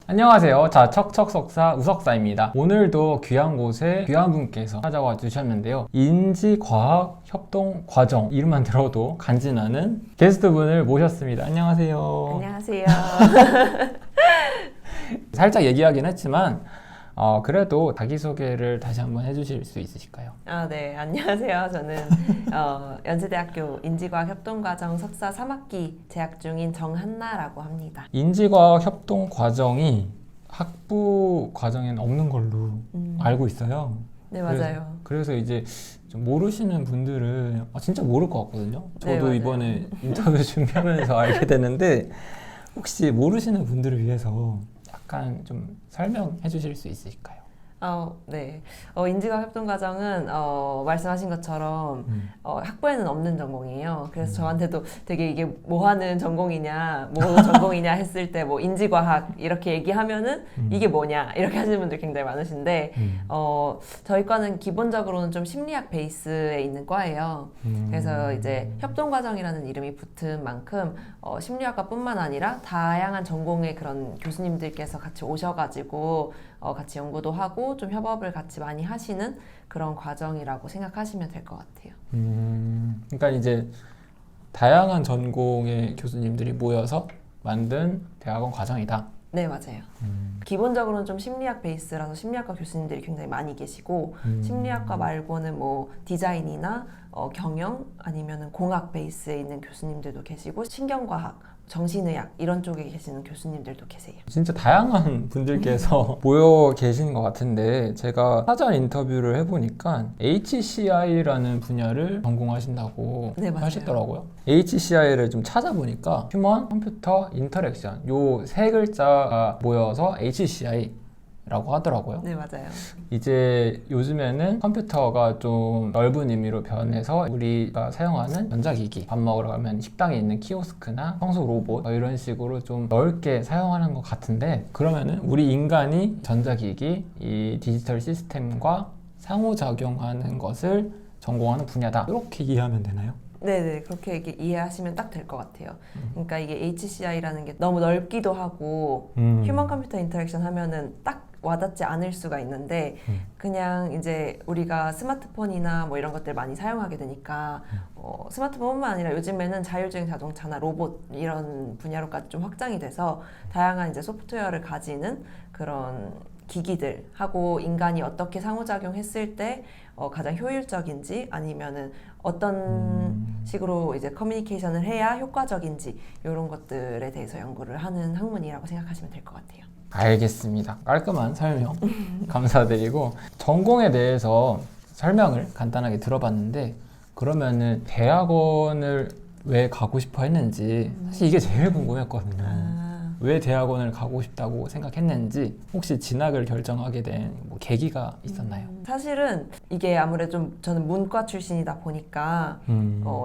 안녕하세요. 자, 척척석사 우석사입니다. 오늘도 귀한 곳에 귀한 분께서 찾아와 주셨는데요. 인지과학협동과정 이름만 들어도 간지나는 게스트분을 모셨습니다. 안녕하세요. 안녕하세요. 살짝 얘기하긴 했지만 그래도 자기소개를 다시 한번 해주실 수 있으실까요? 네, 안녕하세요. 저는 연세대학교 인지과학협동과정 석사 3학기 재학 중인 정한나라고 합니다. 인지과학협동과정이 학부 과정에는 없는 걸로 알고 있어요. 네, 맞아요. 그래서 이제 좀 모르시는 분들은 진짜 모를 것 같거든요. 저도 네, 맞아요. 이번에 인터뷰 준비하면서 알게 됐는데 혹시 모르시는 분들을 위해서 약간 좀 설명해 주실 수 있으실까요? 네. 인지과학협동과정은 말씀하신 것처럼 학부에는 없는 전공이에요. 그래서 저한테도 되게 이게 뭐 하는 전공이냐, 뭐 전공이냐 했을 때 뭐 인지과학 이렇게 얘기하면은 이게 뭐냐 이렇게 하시는 분들 굉장히 많으신데 저희 과는 기본적으로는 좀 심리학 베이스에 있는 과예요. 그래서 이제 협동과정이라는 이름이 붙은 만큼 심리학과뿐만 아니라 다양한 전공의 그런 교수님들께서 같이 오셔가지고 같이 연구도 하고 좀 협업을 같이 많이 하시는 그런 과정이라고 생각하시면 될 것 같아요. 그러니까 이제 다양한 전공의 교수님들이 모여서 만든 대학원 과정이다. 네, 맞아요. 기본적으로는 좀 심리학 베이스라서 심리학과 교수님들이 굉장히 많이 계시고 심리학과 말고는 뭐 디자인이나 경영 아니면은 공학 베이스에 있는 교수님들도 계시고 신경과학, 정신의학 이런 쪽에 계시는 교수님들도 계세요. 진짜 다양한 분들께서 모여 계시는 것 같은데 제가 사전 인터뷰를 해보니까 HCI라는 분야를 전공하신다고 네, 맞아요. 하시더라고요. HCI를 좀 찾아보니까 휴먼 컴퓨터 인터랙션 요 세 글자가 모여서 HCI라고 하더라고요. 네, 맞아요. 이제 요즘에는 컴퓨터가 좀 넓은 의미로 변해서 우리가 사용하는 전자기기, 밥 먹으러 가면 식당에 있는 키오스크나 청소 로봇 이런 식으로 좀 넓게 사용하는 것 같은데, 그러면은 우리 인간이 전자기기, 이 디지털 시스템과 상호작용하는 것을 전공하는 분야다, 이렇게 이해하면 되나요? 네네, 그렇게 이해하시면 딱 될 것 같아요. 그러니까 이게 HCI라는 게 너무 넓기도 하고 휴먼 컴퓨터 인터랙션 하면은 딱 와닿지 않을 수가 있는데 그냥 이제 우리가 스마트폰이나 뭐 이런 것들 많이 사용하게 되니까 스마트폰뿐만 아니라 요즘에는 자율주행 자동차나 로봇 이런 분야로까지 좀 확장이 돼서 다양한 이제 소프트웨어를 가지는 그런 기기들하고 인간이 어떻게 상호작용했을 때 가장 효율적인지 아니면은 어떤 식으로 이제 커뮤니케이션을 해야 효과적인지 이런 것들에 대해서 연구를 하는 학문이라고 생각하시면 될 것 같아요. 알겠습니다. 깔끔한 설명 감사드리고, 전공에 대해서 설명을 간단하게 들어봤는데 그러면은 대학원을 왜 가고 싶어 했는지 사실 이게 제일 궁금했거든요. 왜 대학원을 가고 싶다고 생각했는지, 혹시 진학을 결정하게 된 뭐 계기가 있었나요? 사실은 이게 아무래도 좀 저는 문과 출신이다 보니까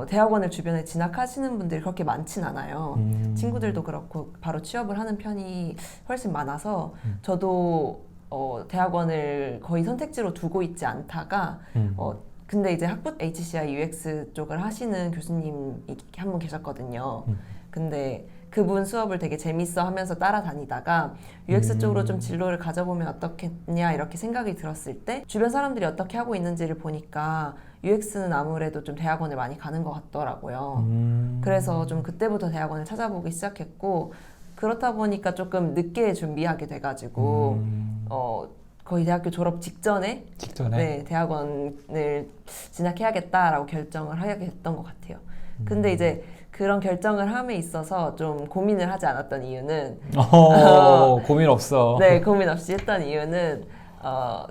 대학원을 주변에 진학하시는 분들이 그렇게 많진 않아요. 친구들도 그렇고 바로 취업을 하는 편이 훨씬 많아서 저도 대학원을 거의 선택지로 두고 있지 않다가 근데 이제 학부 HCI UX 쪽을 하시는 교수님이 한 분 계셨거든요. 근데 그분 수업을 되게 재밌어 하면서 따라다니다가 UX 쪽으로 좀 진로를 가져보면 어떻겠냐 이렇게 생각이 들었을 때 주변 사람들이 어떻게 하고 있는지를 보니까 UX는 아무래도 좀 대학원을 많이 가는 것 같더라고요. 그래서 좀 그때부터 대학원을 찾아보기 시작했고, 그렇다 보니까 조금 늦게 준비하게 돼가지고 거의 대학교 졸업 직전에 네, 대학원을 진학해야겠다라고 결정을 하게 됐던 것 같아요. 근데 이제 그런 결정을 함에 있어서 좀 고민을 하지 않았던 이유는 고민 없어. 네, 고민 없이 했던 이유는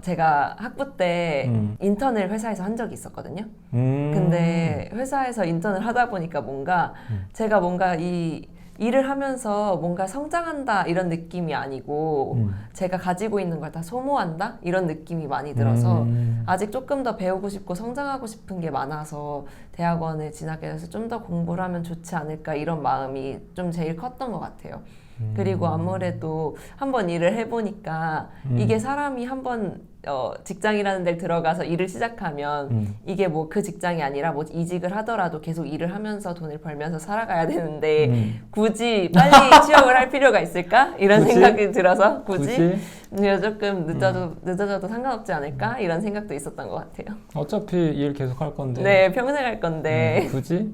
제가 학부 때 인턴을 회사에서 한 적이 있었거든요. 근데 회사에서 인턴을 하다 보니까 뭔가 제가 뭔가 이 일을 하면서 뭔가 성장한다 이런 느낌이 아니고 제가 가지고 있는 걸 다 소모한다 이런 느낌이 많이 들어서 아직 조금 더 배우고 싶고 성장하고 싶은 게 많아서 대학원에 진학해서 좀 더 공부를 하면 좋지 않을까 이런 마음이 좀 제일 컸던 것 같아요. 그리고 아무래도 한번 일을 해보니까 이게 사람이 한번 직장이라는 데를 들어가서 일을 시작하면 이게 뭐 그 직장이 아니라 뭐 이직을 하더라도 계속 일을 하면서 돈을 벌면서 살아가야 되는데 굳이 빨리 취업을 할 필요가 있을까? 이런 굳이? 생각이 들어서 굳이? 굳이? 조금 늦어져도 상관없지 않을까? 이런 생각도 있었던 것 같아요. 어차피 일 계속 할 건데. 네, 평생 할 건데. 굳이?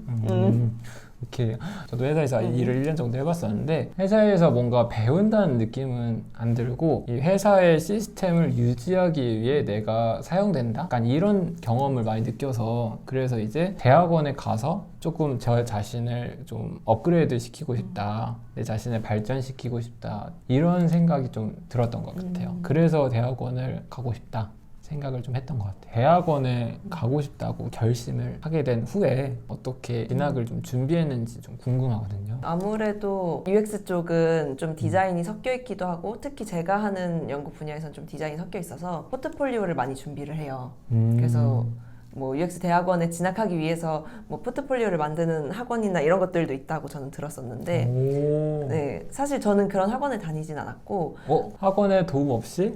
이렇게 저도 회사에서 일을 1년 정도 해봤었는데 회사에서 뭔가 배운다는 느낌은 안 들고 이 회사의 시스템을 유지하기 위해 내가 사용된다? 약간 이런 경험을 많이 느껴서 그래서 이제 대학원에 가서 조금 저 자신을 좀 업그레이드 시키고 싶다, 내 자신을 발전시키고 싶다, 이런 생각이 좀 들었던 것 같아요. 그래서 대학원을 가고 싶다 생각을 좀 했던 것 같아요. 대학원에 가고 싶다고 결심을 하게 된 후에 어떻게 진학을 좀 준비했는지 좀 궁금하거든요. 아무래도 UX 쪽은 좀 디자인이 섞여 있기도 하고 특히 제가 하는 연구 분야에서는 좀 디자인이 섞여 있어서 포트폴리오를 많이 준비를 해요. 그래서 뭐 UX 대학원에 진학하기 위해서 뭐 포트폴리오를 만드는 학원이나 이런 것들도 있다고 저는 들었었는데 네, 사실 저는 그런 학원에 다니진 않았고 학원에 도움 없이?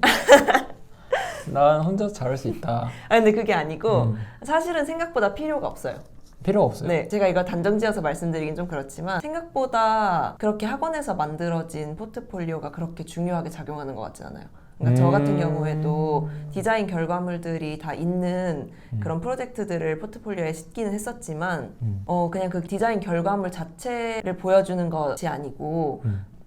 난 혼자 잘할 수 있다. 근데 그게 아니고 사실은 생각보다 필요가 없어요. 필요 없어요? 네, 제가 이걸 단정지어서 말씀드리긴 좀 그렇지만 생각보다 그렇게 학원에서 만들어진 포트폴리오가 그렇게 중요하게 작용하는 것 같진 않아요. 그러니까 저 같은 경우에도 디자인 결과물들이 다 있는 그런 프로젝트들을 포트폴리오에 싣기는 했었지만 그냥 그 디자인 결과물 자체를 보여주는 것이 아니고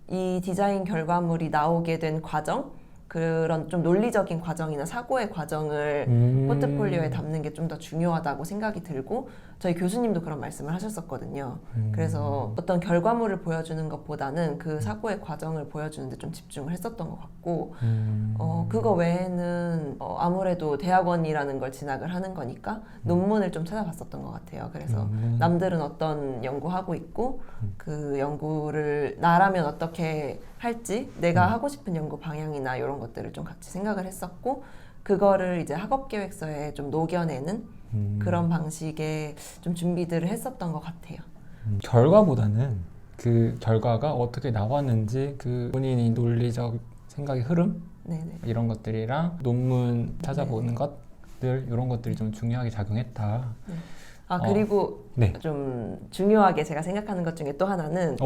이 디자인 결과물이 나오게 된 과정, 그런 좀 논리적인 과정이나 사고의 과정을 포트폴리오에 담는 게 좀 더 중요하다고 생각이 들고 저희 교수님도 그런 말씀을 하셨었거든요. 그래서 어떤 결과물을 보여주는 것보다는 그 사고의 과정을 보여주는 데 좀 집중을 했었던 것 같고 그거 외에는 아무래도 대학원이라는 걸 진학을 하는 거니까 논문을 좀 찾아봤었던 것 같아요. 그래서 남들은 어떤 연구하고 있고 그 연구를 나라면 어떻게 할지 내가 하고 싶은 연구 방향이나 이런 것들을 좀 같이 생각을 했었고 그거를 이제 학업 계획서에 좀 녹여내는 그런 방식의 좀 준비들을 했었던 것 같아요. 결과보다는 그 결과가 어떻게 나왔는지 그 본인이 논리적 생각의 흐름 네네. 이런 것들이랑 논문 찾아보는 것들 이런 것들이 좀 중요하게 작용했다. 네. 그리고 네. 좀 중요하게 제가 생각하는 것 중에 또 하나는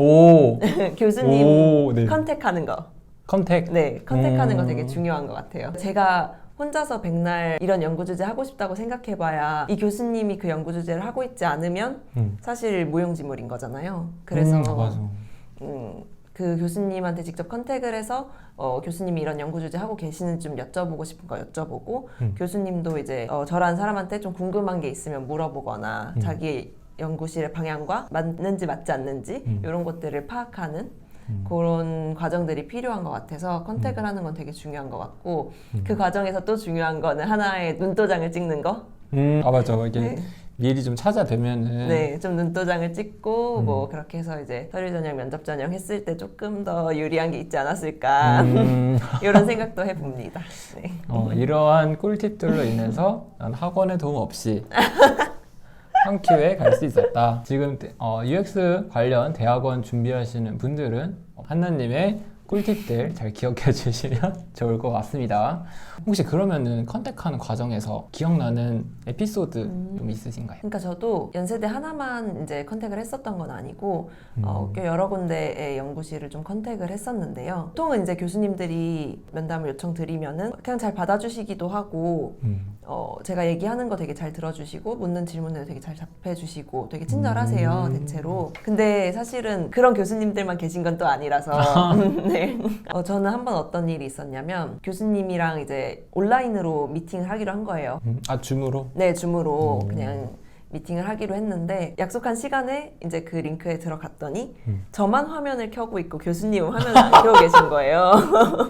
교수님 컨택하는 거. 컨택? 네, 컨택하는 거 되게 중요한 것 같아요. 제가 혼자서 백날 이런 연구 주제 하고 싶다고 생각해봐야 이 교수님이 그 연구 주제를 하고 있지 않으면 사실 무용지물인 거잖아요. 그래서 맞아. 그 교수님한테 직접 컨택을 해서 교수님이 이런 연구 주제 하고 계시는지 좀 여쭤보고 싶은 거 여쭤보고 교수님도 이제 저라는 사람한테 좀 궁금한 게 있으면 물어보거나 자기 연구실의 방향과 맞는지 맞지 않는지 이런 것들을 파악하는 그런 과정들이 필요한 것 같아서 컨택을 하는 건 되게 중요한 것 같고 그 과정에서 또 중요한 거는 하나의 눈도장을 찍는 거. 맞아. 이게 미리 좀 찾아뵈면은 네, 좀 눈도장을 찍고 뭐 그렇게 해서 이제 서류 전형, 면접 전형 했을 때 조금 더 유리한 게 있지 않았을까 이런 생각도 해봅니다. 네. 이러한 꿀팁들로 인해서 난 학원의 도움 없이 한 큐에 갈 수 있었다. 지금 UX 관련 대학원 준비하시는 분들은 한나님의 꿀팁들 잘 기억해 주시면 좋을 것 같습니다. 혹시 그러면은 컨택하는 과정에서 기억나는 에피소드 좀 있으신가요? 그러니까 저도 연세대 하나만 이제 컨택을 했었던 건 아니고 꽤 여러 군데의 연구실을 좀 컨택을 했었는데요. 보통은 이제 교수님들이 면담을 요청드리면은 그냥 잘 받아주시기도 하고 제가 얘기하는 거 되게 잘 들어주시고 묻는 질문에도 되게 잘 답해주시고 되게 친절하세요 대체로. 근데 사실은 그런 교수님들만 계신 건 또 아니라서 네. 저는 한번 어떤 일이 있었냐면 교수님이랑 이제 온라인으로 미팅을 하기로 한 거예요. 줌으로? 네, 줌으로 그냥 미팅을 하기로 했는데 약속한 시간에 이제 그 링크에 들어갔더니 저만 화면을 켜고 있고 교수님은 화면을 안 켜고 계신 거예요.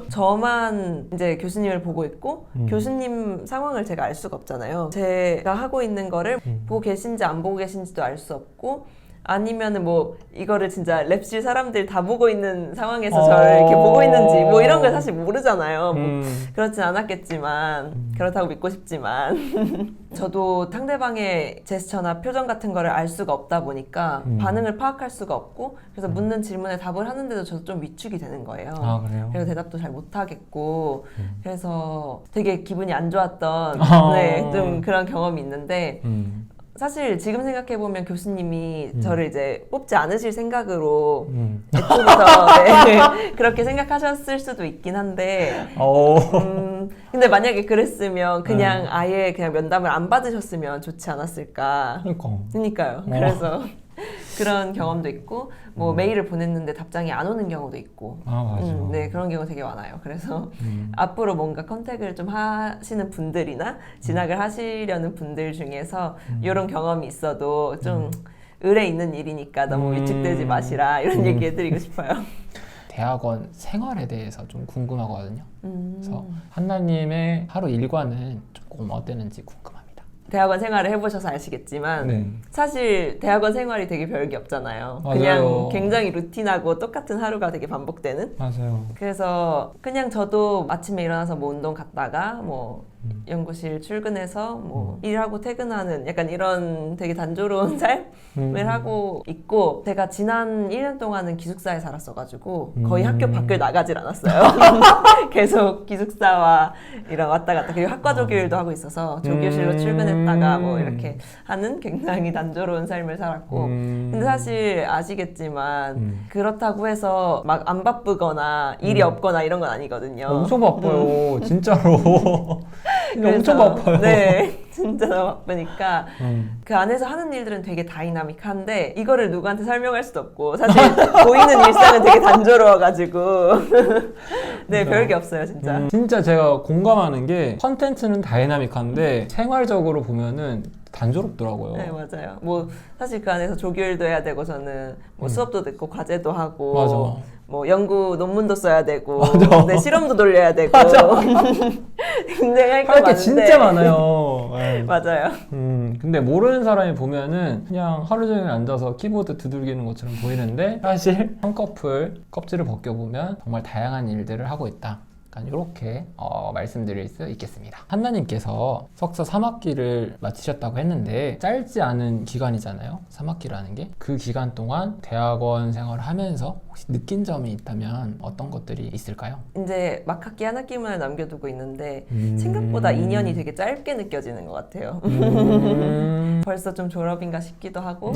저만 이제 교수님을 보고 있고 교수님 상황을 제가 알 수가 없잖아요. 제가 하고 있는 거를 보고 계신지 안 보고 계신지도 알 수 없고 아니면은 뭐 이거를 진짜 랩실 사람들 다 보고 있는 상황에서 저를 이렇게 보고 있는지 뭐 이런 걸 사실 모르잖아요. 뭐 그렇진 않았겠지만 그렇다고 믿고 싶지만 저도 상대방의 제스처나 표정 같은 거를 알 수가 없다 보니까 반응을 파악할 수가 없고 그래서 묻는 질문에 답을 하는데도 저도 좀 위축이 되는 거예요. 아, 그래요? 그래서 대답도 잘 못하겠고 그래서 되게 기분이 안 좋았던 네, 좀 그런 경험이 있는데 사실 지금 생각해보면 교수님이 저를 이제 뽑지 않으실 생각으로 애초부터 네, 그렇게 생각하셨을 수도 있긴 한데 근데 만약에 그랬으면 그냥 아예 그냥 면담을 안 받으셨으면 좋지 않았을까. 그러니까요. 그래서 그런 경험도 있고 뭐 메일을 보냈는데 답장이 안 오는 경우도 있고 맞아. 네, 그런 경우 되게 많아요. 그래서 앞으로 뭔가 컨택을 좀 하시는 분들이나 진학을 하시려는 분들 중에서 이런 경험이 있어도 좀 의뢰 있는 일이니까 너무 위축되지 마시라 이런 얘기 해드리고 싶어요. 대학원 생활에 대해서 좀 궁금하거든요. 그래서 한나님의 하루 일과는 조금 어땠는지 궁금합니다. 대학원 생활을 해보셔서 아시겠지만 네. 사실 대학원 생활이 되게 별게 없잖아요. 맞아요. 그냥 굉장히 루틴하고 똑같은 하루가 되게 반복되는. 맞아요. 그래서 그냥 저도 아침에 일어나서 뭐 운동 갔다가 뭐 연구실 출근해서 뭐 일하고 퇴근하는 약간 이런 되게 단조로운 삶을 하고 있고 제가 지난 1년 동안은 기숙사에 살았어가지고 거의 학교 밖을 나가질 않았어요. 계속 기숙사와 이런 왔다 갔다 그리고 학과 조교일도 하고 있어서 조교실로 출근했다가 뭐 이렇게 하는 굉장히 단조로운 삶을 살았고 근데 사실 아시겠지만 그렇다고 해서 막 안 바쁘거나 일이 없거나 이런 건 아니거든요. 엄청 바빠요. 진짜로. 엄청 바빠요. 네, 진짜 너무 바쁘니까 그 안에서 하는 일들은 되게 다이나믹한데 이거를 누구한테 설명할 수도 없고 사실 보이는 일상은 되게 단조로워가지고 네, 별게 없어요 진짜. 진짜 제가 공감하는 게 컨텐츠는 다이나믹한데 생활적으로 보면은 단조롭더라고요. 네, 맞아요. 뭐 사실 그 안에서 조교일도 해야 되고 저는 뭐 수업도 듣고 과제도 하고 맞아. 뭐 연구 논문도 써야 되고 맞아. 네, 실험도 돌려야 되고 굉장히 할 게 할 게 많은데 진짜 많아요. 네. 맞아요. 근데 모르는 사람이 보면은 그냥 하루 종일 앉아서 키보드 두들기는 것처럼 보이는데 사실 한꺼풀 껍질을 벗겨보면 정말 다양한 일들을 하고 있다. 약간 이렇게 말씀드릴 수 있겠습니다. 한나님께서 석사 3학기를 마치셨다고 했는데 짧지 않은 기간이잖아요. 3학기라는 게. 그 기간 동안 대학원 생활을 하면서 혹시 느낀 점이 있다면 어떤 것들이 있을까요? 이제 막 학기 한 학기만을 남겨두고 있는데 생각보다 2년이 되게 짧게 느껴지는 것 같아요. 벌써 좀 졸업인가 싶기도 하고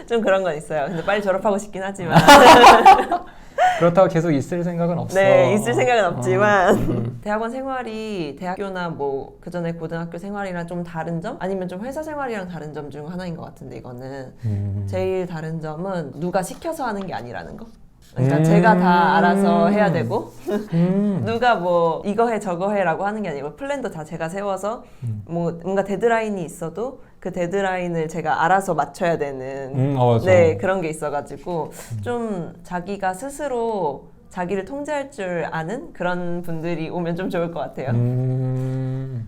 좀 그런 건 있어요. 근데 빨리 졸업하고 싶긴 하지만 그렇다고 계속 있을 생각은 없어. 네, 있을 생각은 없지만 대학원 생활이 대학교나 뭐 그전에 고등학교 생활이랑 좀 다른 점? 아니면 좀 회사 생활이랑 다른 점 중 하나인 것 같은데 이거는 제일 다른 점은 누가 시켜서 하는 게 아니라는 거. 그러니까 제가 다 알아서 해야 되고 누가 뭐 이거 해 저거 해라고 하는 게 아니고 플랜도 다 제가 세워서 뭐 뭔가 데드라인이 있어도 그 데드라인을 제가 알아서 맞춰야 되는 네, 그런 게 있어가지고 좀 자기가 스스로 자기를 통제할 줄 아는 그런 분들이 오면 좀 좋을 것 같아요.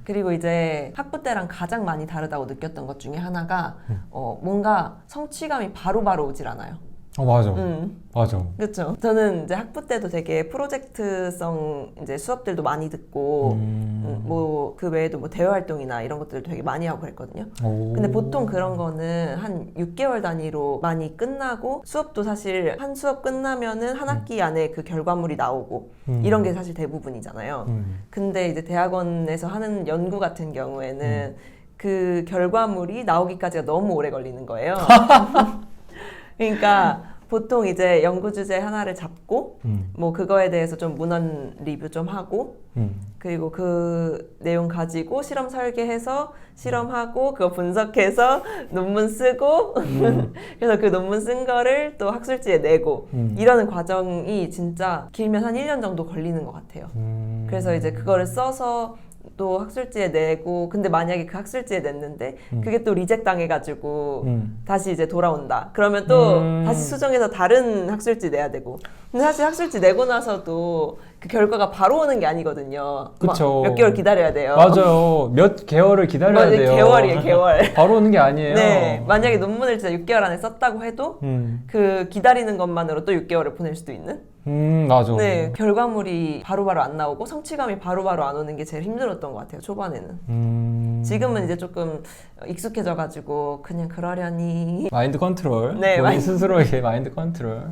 그리고 이제 학부 때랑 가장 많이 다르다고 느꼈던 것 중에 하나가 뭔가 성취감이 바로바로 오질 않아요. 맞아. 맞아. 그렇죠. 저는 이제 학부 때도 되게 프로젝트성 이제 수업들도 많이 듣고 뭐 그 외에도 뭐 대외 활동이나 이런 것들도 되게 많이 하고 그랬거든요. 근데 보통 그런 거는 한 6개월 단위로 많이 끝나고 수업도 사실 한 수업 끝나면은 한 학기 안에 그 결과물이 나오고 이런 게 사실 대부분이잖아요. 근데 이제 대학원에서 하는 연구 같은 경우에는 그 결과물이 나오기까지가 너무 오래 걸리는 거예요. 그러니까 보통 이제 연구 주제 하나를 잡고 뭐 그거에 대해서 좀 문헌 리뷰 좀 하고 그리고 그 내용 가지고 실험 설계해서 실험하고 그거 분석해서 논문 쓰고 그래서 그 논문 쓴 거를 또 학술지에 내고 이러는 과정이 진짜 길면 한 1년 정도 걸리는 것 같아요. 그래서 이제 그거를 써서 또 학술지에 내고 근데 만약에 그 학술지에 냈는데 그게 또 리젝 당해가지고 다시 이제 돌아온다 그러면 또 다시 수정해서 다른 학술지 내야 되고 근데 사실 학술지 내고 나서도 그 결과가 바로 오는 게 아니거든요. 그쵸. 몇 개월 기다려야 돼요. 맞아요. 몇 개월을 기다려야 맞아요. 돼요. 개월이에요, 개월. 바로 오는 게 아니에요. 네, 만약에 논문을 진짜 6개월 안에 썼다고 해도 그 기다리는 것만으로 또 6개월을 보낼 수도 있는? 맞아. 네, 결과물이 바로바로 안 나오고 성취감이 바로바로 안 오는 게 제일 힘들었던 것 같아요, 초반에는. 지금은 이제 조금 익숙해져가지고 그냥 그러려니. 마인드 컨트롤. 네, 본인 스스로에게 마인드 컨트롤.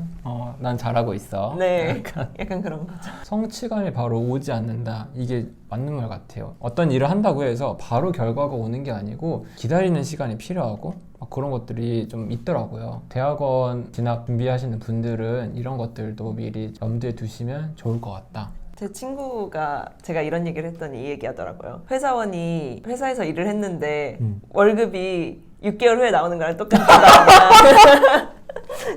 난 잘하고 있어. 네, 약간 그런 거죠. 성취감이 바로 오지 않는다. 이게 맞는 말 같아요. 어떤 일을 한다고 해서 바로 결과가 오는 게 아니고 기다리는 시간이 필요하고 그런 것들이 좀 있더라고요. 대학원 진학 준비하시는 분들은 이런 것들도 미리 염두에 두시면 좋을 것 같다. 제 친구가 제가 이런 얘기를 했더니 이 얘기 하더라고요. 회사원이 회사에서 일을 했는데 월급이 6개월 후에 나오는 거랑 똑같다.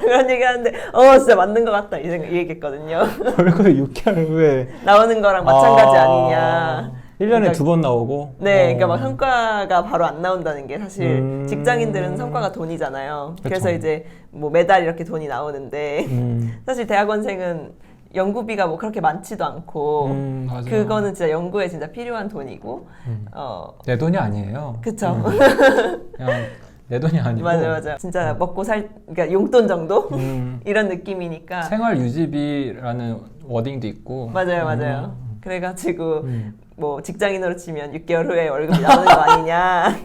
그런 얘기 하는데 진짜 맞는 것 같다 이 얘기했거든요. 월급이 6개월 후에 나오는 거랑 마찬가지 아니냐. 1년에 그러니까, 2번 나오고? 네, 그러니까 막 성과가 바로 안 나온다는 게 사실 직장인들은 성과가 돈이잖아요. 그쵸. 그래서 이제 뭐 매달 이렇게 돈이 나오는데 사실 대학원생은 연구비가 뭐 그렇게 많지도 않고 맞아요. 그거는 진짜 연구에 진짜 필요한 돈이고 내 돈이 아니에요. 그쵸. 그냥 내 돈이 아니고 맞아. 진짜 먹고 그러니까 용돈 정도? 이런 느낌이니까. 생활 유지비라는 워딩도 있고 맞아요. 그래가지고 뭐 직장인으로 치면 6개월 후에 월급이 나오는 거 아니냐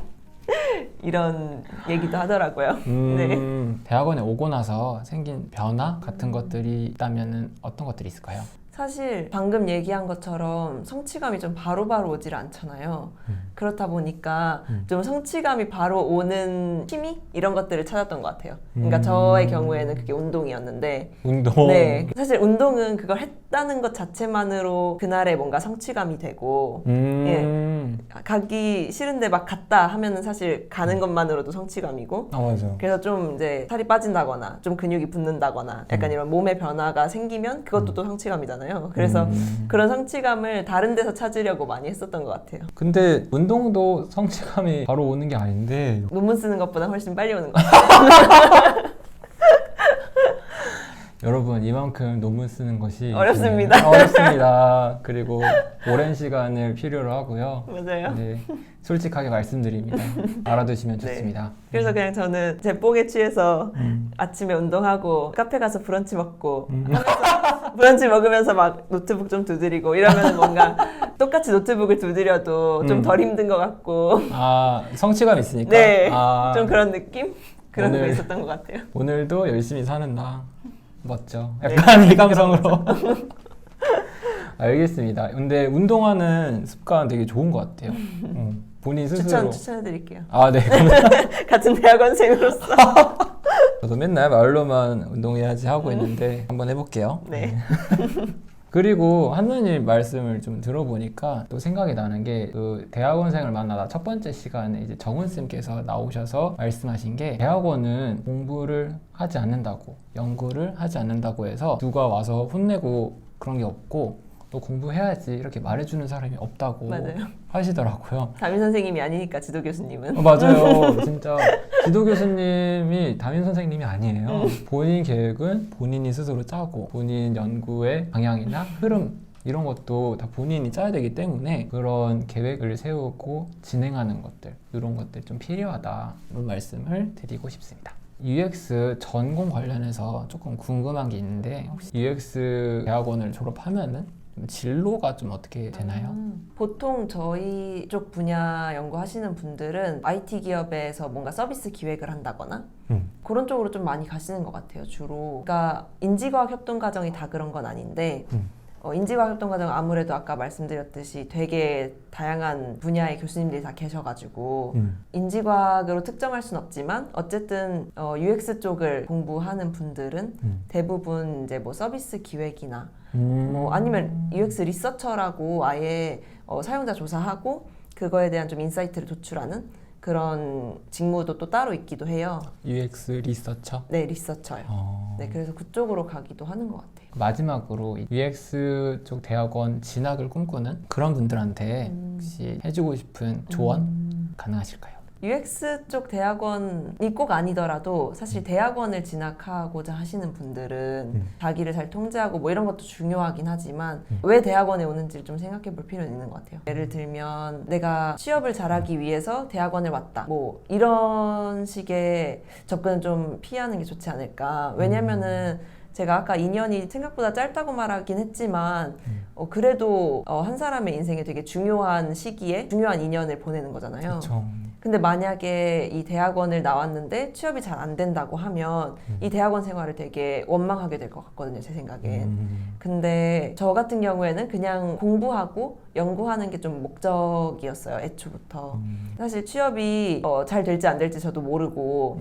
이런 얘기도 하더라고요. 네. 대학원에 오고 나서 생긴 변화 같은 것들이 있다면 어떤 것들이 있을까요? 사실 방금 얘기한 것처럼 성취감이 좀 바로바로 오질 않잖아요. 그렇다 보니까 좀 성취감이 바로 오는 취미? 이런 것들을 찾았던 것 같아요. 그러니까 저의 경우에는 그게 운동이었는데 운동? 네, 사실 운동은 그걸 했다는 것 자체만으로 그날의 뭔가 성취감이 되고 예, 가기 싫은데 막 갔다 하면은 사실 가는 것만으로도 성취감이고 맞아. 그래서 좀 이제 살이 빠진다거나 좀 근육이 붙는다거나 약간 이런 몸의 변화가 생기면 그것도 또 성취감이잖아요. 그래서 그런 성취감을 다른 데서 찾으려고 많이 했었던 것 같아요. 근데 운동도 성취감이 바로 오는 게 아닌데 논문 쓰는 것보다 훨씬 빨리 오는 것 같아요. 여러분 이만큼 논문 쓰는 것이 어렵습니다. 어렵습니다. 그리고 오랜 시간을 필요로 하고요. 맞아요. 네, 솔직하게 말씀드립니다. 알아두시면 좋습니다. 네. 그래서 그냥 저는 제 뽕에 취해서 아침에 운동하고 카페 가서 브런치 먹고 하면서 브런치 먹으면서 막 노트북 좀 두드리고 이러면 뭔가 똑같이 노트북을 두드려도 좀 덜 힘든 것 같고 성취감 있으니까? 네, 좀 그런 느낌? 그런 거 오늘- 있었던 것 같아요. 오늘도 열심히 사는 나 멋져. 네. 약간 이 감성으로. 알겠습니다. 근데 운동하는 습관 되게 좋은 것 같아요. 본인 스스로. 추천해드릴게요. 네. 같은 대학원생으로서. 저도 맨날 말로만 운동해야지 하고 있는데 한번 해볼게요. 네. 그리고 한누님 말씀을 좀 들어보니까 또 생각이 나는 게 그 대학원생을 만나다 첫 번째 시간에 이제 정은쌤께서 나오셔서 말씀하신 게 대학원은 공부를 하지 않는다고 연구를 하지 않는다고 해서 누가 와서 혼내고 그런 게 없고 너 공부해야지 이렇게 말해주는 사람이 없다고 맞아요. 하시더라고요. 담임 선생님이 아니니까 지도 교수님은. 맞아요. 진짜 지도 교수님이 담임 선생님이 아니에요. 본인 계획은 본인이 스스로 짜고 본인 연구의 방향이나 흐름 이런 것도 다 본인이 짜야 되기 때문에 그런 계획을 세우고 진행하는 것들 이런 것들 좀 필요하다 이런 말씀을 드리고 싶습니다. UX 전공 관련해서 조금 궁금한 게 있는데 혹시 UX 대학원을 졸업하면은 진로가 좀 어떻게 되나요? 보통 저희 쪽 분야 연구하시는 분들은 IT 기업에서 뭔가 서비스 기획을 한다거나 그런 쪽으로 좀 많이 가시는 것 같아요, 주로. 그러니까 인지과학 협동과정이 다 그런 건 아닌데 인지과학 협동과정은 아무래도 아까 말씀드렸듯이 되게 다양한 분야의 교수님들이 다 계셔가지고 인지과학으로 특정할 순 없지만 어쨌든 UX 쪽을 공부하는 분들은 대부분 이제 뭐 서비스 기획이나 뭐 아니면 UX 리서처라고 아예 사용자 조사하고 그거에 대한 좀 인사이트를 도출하는 그런 직무도 또 따로 있기도 해요. UX 리서처? 네, 리서처요. 네, 그래서 그쪽으로 가기도 하는 것 같아요. 마지막으로 UX 쪽 대학원 진학을 꿈꾸는 그런 분들한테 혹시 해주고 싶은 조언 가능하실까요? UX 쪽 대학원이 꼭 아니더라도 사실 대학원을 진학하고자 하시는 분들은 자기를 잘 통제하고 뭐 이런 것도 중요하긴 하지만 왜 대학원에 오는지를 좀 생각해 볼 필요는 있는 것 같아요. 예를 들면 내가 취업을 잘하기 위해서 대학원을 왔다. 뭐 이런 식의 접근은 좀 피하는 게 좋지 않을까. 왜냐면은 제가 아까 2년이 생각보다 짧다고 말하긴 했지만 그래도 한 사람의 인생에 되게 중요한 시기에 중요한 2년을 보내는 거잖아요. 그쵸. 근데 만약에 이 대학원을 나왔는데 취업이 잘 안 된다고 하면 이 대학원 생활을 되게 원망하게 될 것 같거든요, 제 생각엔. 근데 저 같은 경우에는 그냥 공부하고 연구하는 게 좀 목적이었어요, 애초부터. 사실 취업이 잘 될지 안 될지 저도 모르고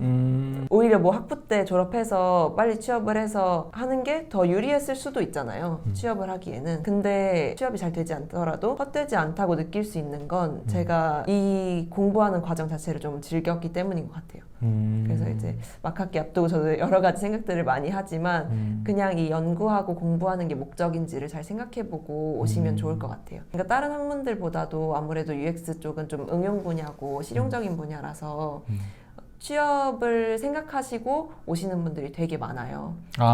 오히려 뭐 학부 때 졸업해서 빨리 취업을 해서 하는 게 더 유리했을 수도 있잖아요, 취업을 하기에는. 근데 취업이 잘 되지 않더라도 헛되지 않다고 느낄 수 있는 건 제가 이 공부하는 과정 자체를 좀 즐겼기 때문인 것 같아요. 그래서 이제 막학기 앞두고 저도 여러 가지 생각들을 많이 하지만 그냥 이 연구하고 공부하는 게 목적인지를 잘 생각해보고 오시면 좋을 것 같아요. 그러니까 다른 학문들보다도 아무래도 UX 쪽은 좀 응용 분야고 실용적인 분야라서 취업을 생각하시고 오시는 분들이 되게 많아요. 네.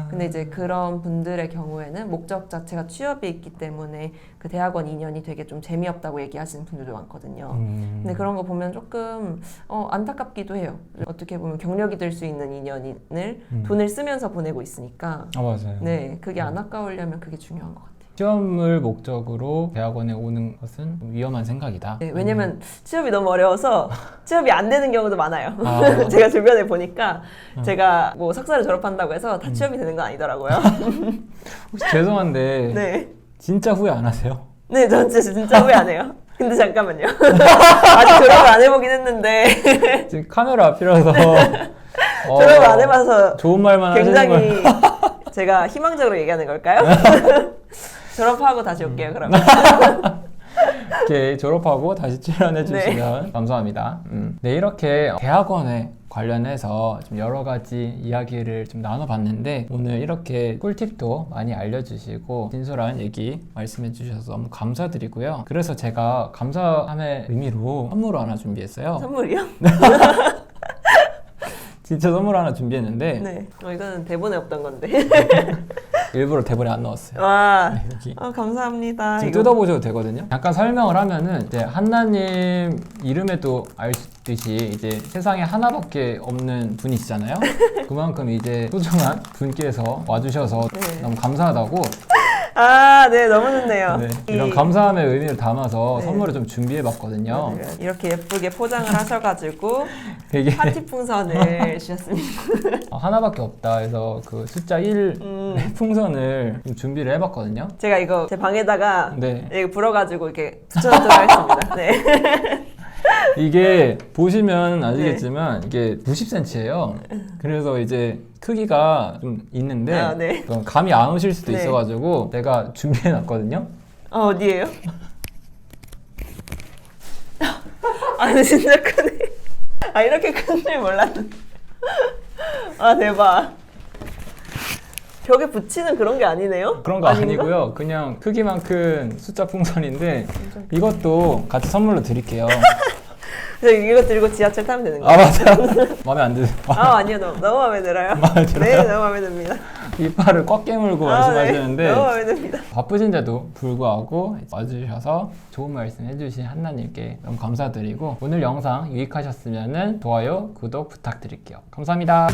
근데 이제 그런 분들의 경우에는 목적 자체가 취업에 있기 때문에 그 대학원 2년이 되게 좀 재미없다고 얘기하시는 분들도 많거든요. 근데 그런 거 보면 조금 안타깝기도 해요. 어떻게 보면 경력이 될 수 있는 2년을 돈을 쓰면서 보내고 있으니까. 맞아요. 네, 그게 안 아까우려면 그게 중요한 것 같아요. 시험을 목적으로 대학원에 오는 것은 좀 위험한 생각이다. 네, 왜냐면 취업이 너무 어려워서 취업이 안 되는 경우도 많아요. 제가 주변에 보니까 제가 뭐 석사를 졸업한다고 해서 다 취업이 되는 건 아니더라고요. 혹시 죄송한데 네. 진짜 후회 안 하세요? 네, 전 진짜 후회 안 해요. 근데 잠깐만요. 아직 졸업을 안 해보긴 했는데 지금 카메라 앞이라서 졸업을 안 해봐서 좋은 말만 하시는 굉장히 거예요. 제가 희망적으로 얘기하는 걸까요? 졸업하고 다시 올게요, 그러면. 이렇게 졸업하고 다시 출연해 주시면 감사합니다. 네, 이렇게 대학원에 관련해서 좀 여러 가지 이야기를 좀 나눠봤는데 오늘 이렇게 꿀팁도 많이 알려주시고 진솔한 얘기 말씀해 주셔서 너무 감사드리고요. 그래서 제가 감사함의 의미로 선물을 하나 준비했어요. 선물이요? 진짜 선물 하나 준비했는데 네. 이거는 대본에 없던 건데. 일부러 대본에 안 넣었어요. 와. 네, 여기. 감사합니다. 지금 뜯어보셔도 되거든요. 잠깐 설명을 하면은 이제 한나님 이름에도 알듯이 이제 세상에 하나밖에 없는 분이시잖아요. 그만큼 이제 소중한 분께서 와주셔서 네. 너무 감사하다고. 네, 너무 좋네요. 네, 이런 감사함의 의미를 담아서 네. 선물을 좀 준비해봤거든요. 이렇게 예쁘게 포장을 하셔가지고 되게 파티 풍선을 주셨습니다. 하나밖에 없다 해서 그 숫자 1 풍선을 좀 준비를 해봤거든요. 제가 이거 제 방에다가 네. 이거 불어가지고 이렇게 붙여놓도록 하겠습니다. 네. 이게 보시면 아시겠지만 이게 90cm예요. 그래서 이제 크기가 좀 있는데 네. 감이 안 오실 수도 네. 있어가지고 제가 준비해놨거든요. 어디에요? 근데 진짜 크네. 이렇게 큰 줄 몰랐는데. 대박. 벽에 붙이는 그런 게 아니네요? 그런 거 아닌가? 아니고요. 그냥 크기만 큰 숫자 풍선인데 이것도 같이 선물로 드릴게요. 이거 들고 지하철 타면 되는 거예요? 맞아. 마음에 안 드세요? 아니요. 너무 마음에 들어요. 마음에 들어요? 네, 너무 마음에 듭니다. 이빨을 꽉 깨물고 말씀하시는데 네, 너무 마음에 듭니다. 바쁘신데도 불구하고 와주셔서 좋은 말씀 해주신 한나님께 너무 감사드리고 오늘 영상 유익하셨으면 좋아요, 구독 부탁드릴게요. 감사합니다.